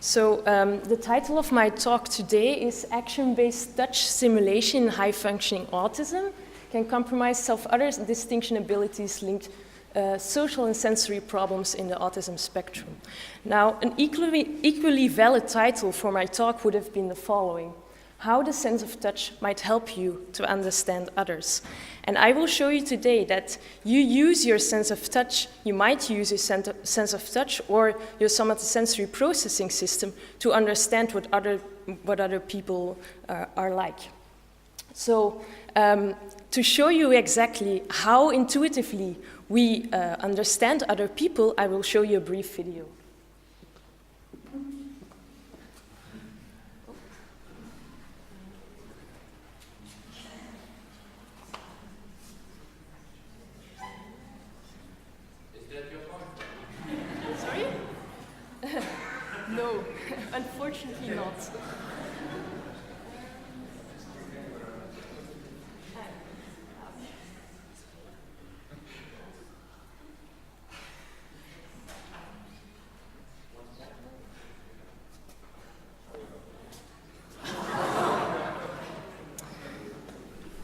The title of my talk today is Action-Based Touch Simulation in High-Functioning Autism Can Compromise Self-Other Distinction Abilities Linked Social and Sensory Problems in the Autism Spectrum. Now, an equally valid title for my talk would have been the following: How the sense of touch might help you to understand others. And I will show you today that you use your sense of touch, you might use your sense of touch or your somatosensory processing system to understand what other people are like. So, to show you exactly how intuitively we understand other people, I will show you a brief video. No, unfortunately not.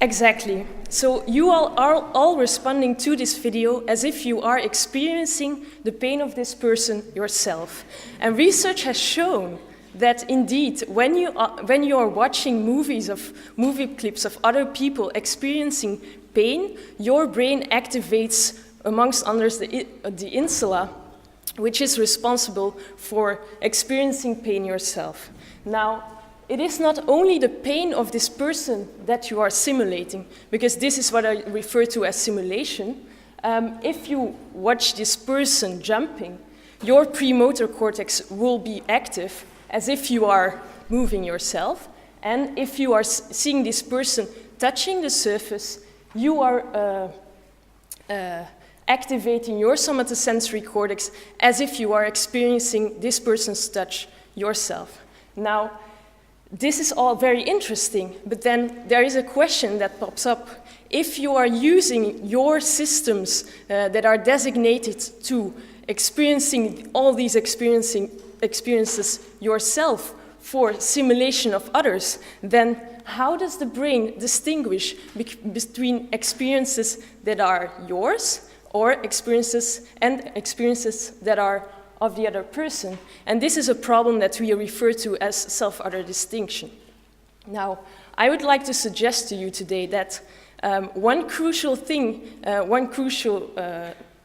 Exactly. So you all are all responding to this video as if you are experiencing the pain of this person yourself. And research has shown that indeed, when you are watching movie clips of other people experiencing pain, your brain activates, amongst others, the insula, which is responsible for experiencing pain yourself. Now, it is not only the pain of this person that you are simulating, because this is what I refer to as simulation. If you watch this person jumping, your premotor cortex will be active as if you are moving yourself. And if you are seeing this person touching the surface, you are activating your somatosensory cortex as if you are experiencing this person's touch yourself. Now, this is all very interesting, but then there is a question that pops up. If you are using your systems that are designated to experiencing all these experiences yourself for simulation of others, then how does the brain distinguish between experiences that are yours or experiences that are of the other person? And this is a problem that we refer to as self-other distinction. Now, I would like to suggest to you today that one crucial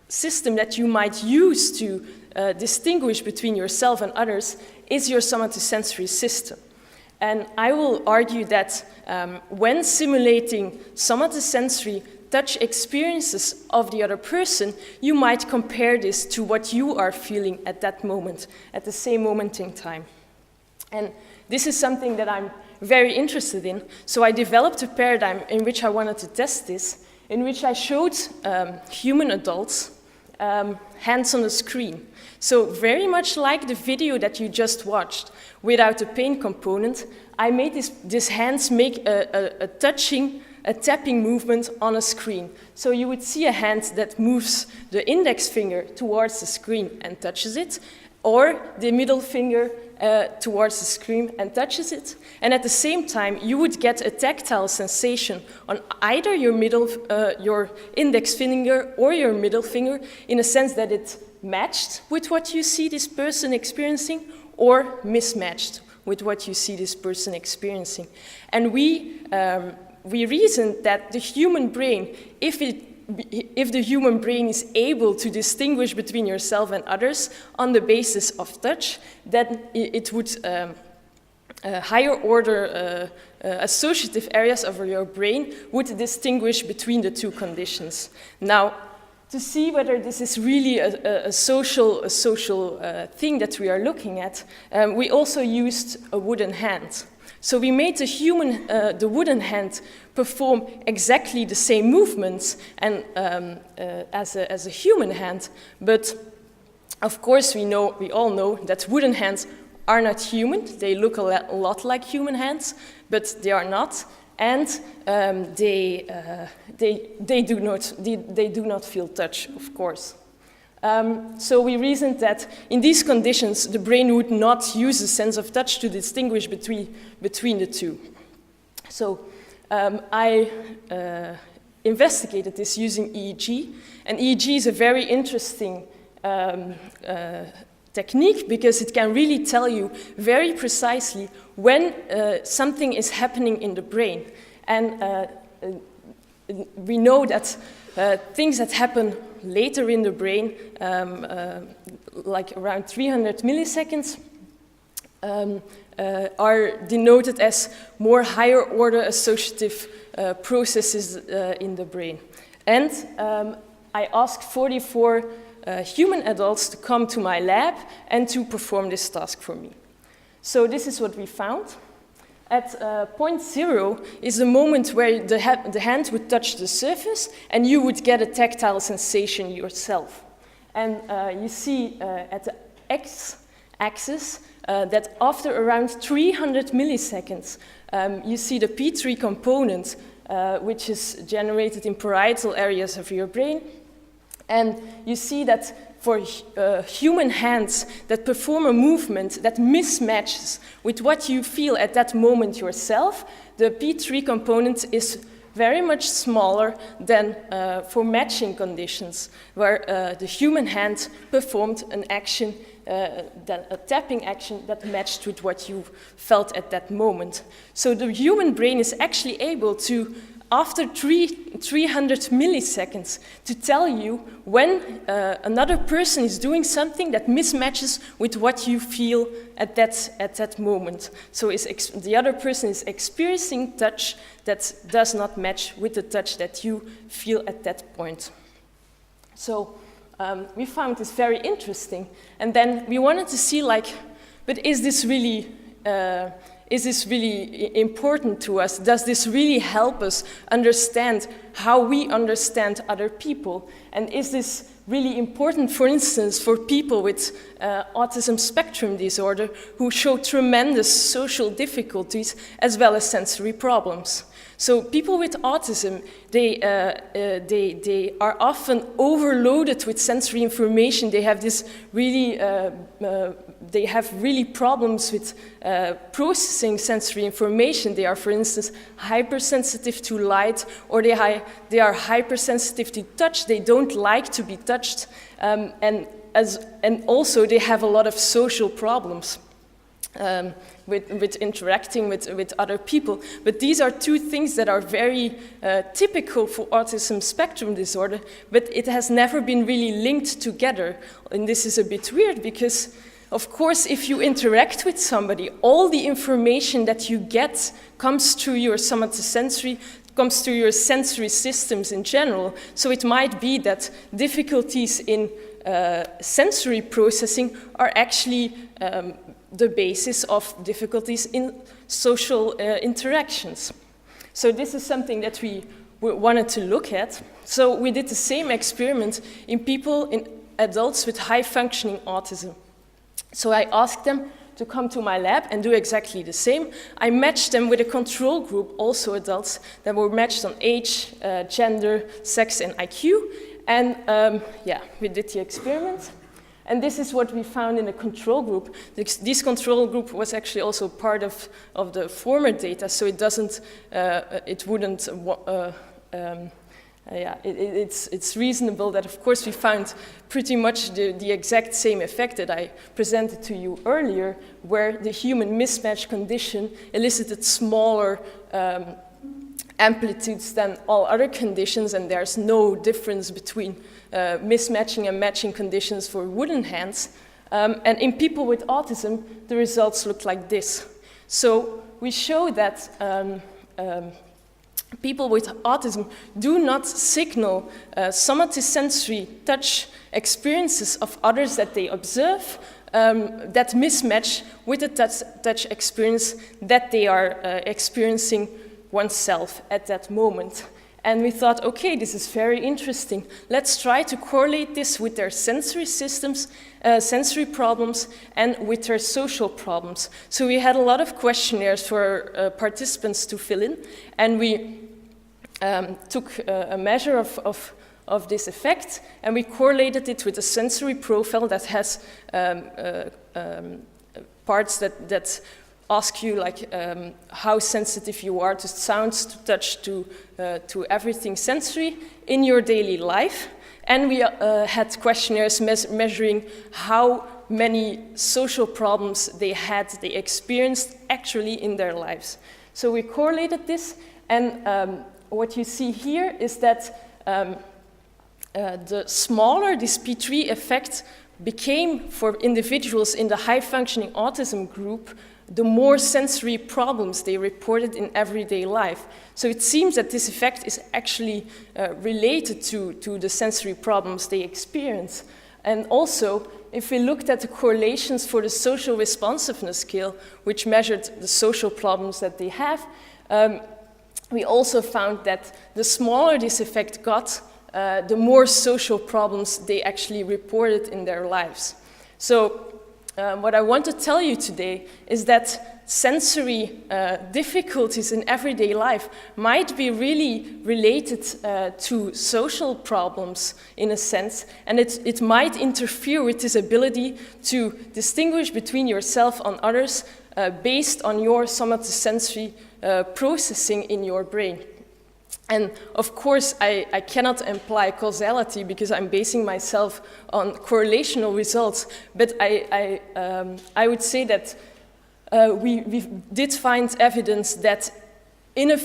system that you might use to distinguish between yourself and others is your somatosensory system. And I will argue that when simulating somatosensory touch experiences of the other person, you might compare this to what you are feeling at that moment, at the same moment in time. And this is something that I'm very interested in, so I developed a paradigm in which I wanted to test this, in which I showed human adults hands on the screen. So very much like the video that you just watched, without a pain component, I made these hands make a tapping movement on a screen. So you would see a hand that moves the index finger towards the screen and touches it, or the middle finger towards the screen and touches it. And at the same time, you would get a tactile sensation on either your index finger or your middle finger, in a sense that it matched with what you see this person experiencing or mismatched with what you see this person experiencing. And we reasoned that the human brain, if the human brain is able to distinguish between yourself and others on the basis of touch, then it would higher order associative areas of your brain would distinguish between the two conditions. Now, to see whether this is really a social thing that we are looking at, we also used a wooden hand. So we made the wooden hand perform exactly the same movements and as a human hand, but of course we all know that wooden hands are not human. They look a lot like human hands, but they are not, and they do not feel touch, of course. So we reasoned that in these conditions, the brain would not use the sense of touch to distinguish between the two. So I investigated this using EEG, and EEG is a very interesting technique because it can really tell you very precisely when something is happening in the brain. And we know that things that happen later in the brain, like around 300 milliseconds, are denoted as more higher order associative processes in the brain. And I asked 44 human adults to come to my lab and to perform this task for me. So this is what we found. At point 0 is the moment where the hand would touch the surface and you would get a tactile sensation yourself. And you see at the x-axis that after around 300 milliseconds, you see the P3 component, which is generated in parietal areas of your brain. And you see that for human hands that perform a movement that mismatches with what you feel at that moment yourself, the P3 component is very much smaller than for matching conditions, where the human hand performed an action, a tapping action that matched with what you felt at that moment. So the human brain is actually able to, after 300 milliseconds, to tell you when another person is doing something that mismatches with what you feel at that moment. So the other person is experiencing touch that does not match with the touch that you feel at that point. So we found this very interesting. And then we wanted to see, like, but is this really important to us? Does this really help us understand how we understand other people? And is this really important, for instance, for people with autism spectrum disorder who show tremendous social difficulties as well as sensory problems? So people with autism, they are often overloaded with sensory information. They have this really, they have really problems with processing sensory information. They are, for instance, hypersensitive to light, or they are hypersensitive to touch. They don't like to be touched, and also they have a lot of social problems. With interacting with other people. But these are two things that are very typical for autism spectrum disorder, but it has never been really linked together. And this is a bit weird because, of course, if you interact with somebody, all the information that you get comes through your somatosensory, comes through your sensory systems in general. So it might be that difficulties in sensory processing are actually the basis of difficulties in social interactions. So this is something that we wanted to look at. So we did the same experiment in adults with high-functioning autism. So I asked them to come to my lab and do exactly the same. I matched them with a control group, also adults, that were matched on age, gender, sex, and IQ. And we did the experiment. And this is what we found in the control group. This control group was actually also part of the former data, so it doesn't, it wouldn't, it's reasonable that, of course, we found pretty much the exact same effect that I presented to you earlier, where the human mismatch condition elicited smaller amplitudes than all other conditions, and there's no difference between mismatching and matching conditions for wooden hands. And in people with autism, the results look like this. So we show that people with autism do not signal somatosensory touch experiences of others that they observe that mismatch with the touch experience that they are experiencing oneself at that moment. And we thought, okay, this is very interesting. Let's try to correlate this with their sensory systems, sensory problems, and with their social problems. So we had a lot of questionnaires for participants to fill in, and we took a measure of of this effect, and we correlated it with a sensory profile that has parts that ask you like how sensitive you are to sounds, to touch, to everything sensory in your daily life. And we had questionnaires measuring how many social problems they experienced actually in their lives. So we correlated this, and what you see here is that the smaller this P3 effect became for individuals in the high-functioning autism group, the more sensory problems they reported in everyday life. So it seems that this effect is actually related to the sensory problems they experience. And also, if we looked at the correlations for the social responsiveness scale, which measured the social problems that they have, we also found that the smaller this effect got, the more social problems they actually reported in their lives. So what I want to tell you today is that sensory difficulties in everyday life might be really related to social problems in a sense, and it might interfere with this ability to distinguish between yourself and others based on your somatosensory processing in your brain. And of course, I cannot imply causality because I'm basing myself on correlational results, but I would say that we did find evidence that in a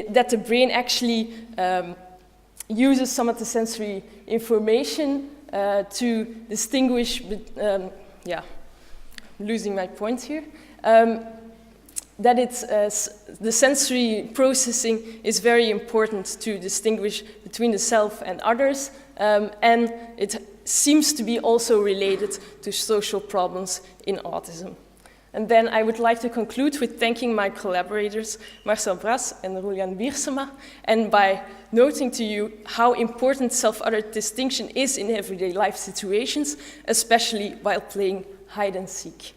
that the brain actually uses somatosensory information to distinguish, I'm losing my point here, that the sensory processing is very important to distinguish between the self and others, and it seems to be also related to social problems in autism. And then I would like to conclude with thanking my collaborators, Marcel Bras and Eliane Descrijver, and by noting to you how important self-other distinction is in everyday life situations, especially while playing hide and seek.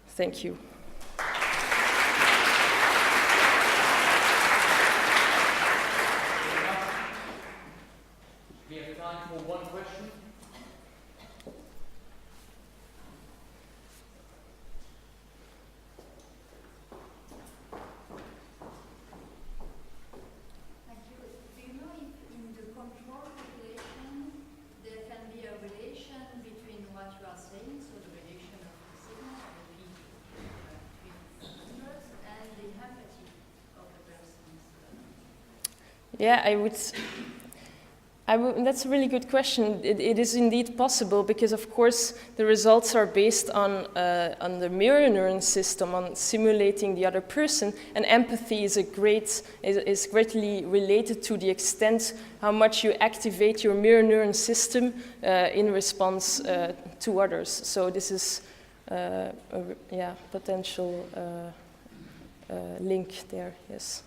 Thank you. We have time for one question. Thank you. Do you know if in the control population there can be a relation between what you are saying, so the relation of the signal of the numbers and the empathy of the persons? Yeah, that's a really good question. It is indeed possible because, of course, the results are based on the mirror neuron system, on simulating the other person, and empathy is greatly related to the extent how much you activate your mirror neuron system in response to others. So this is a potential link there. Yes.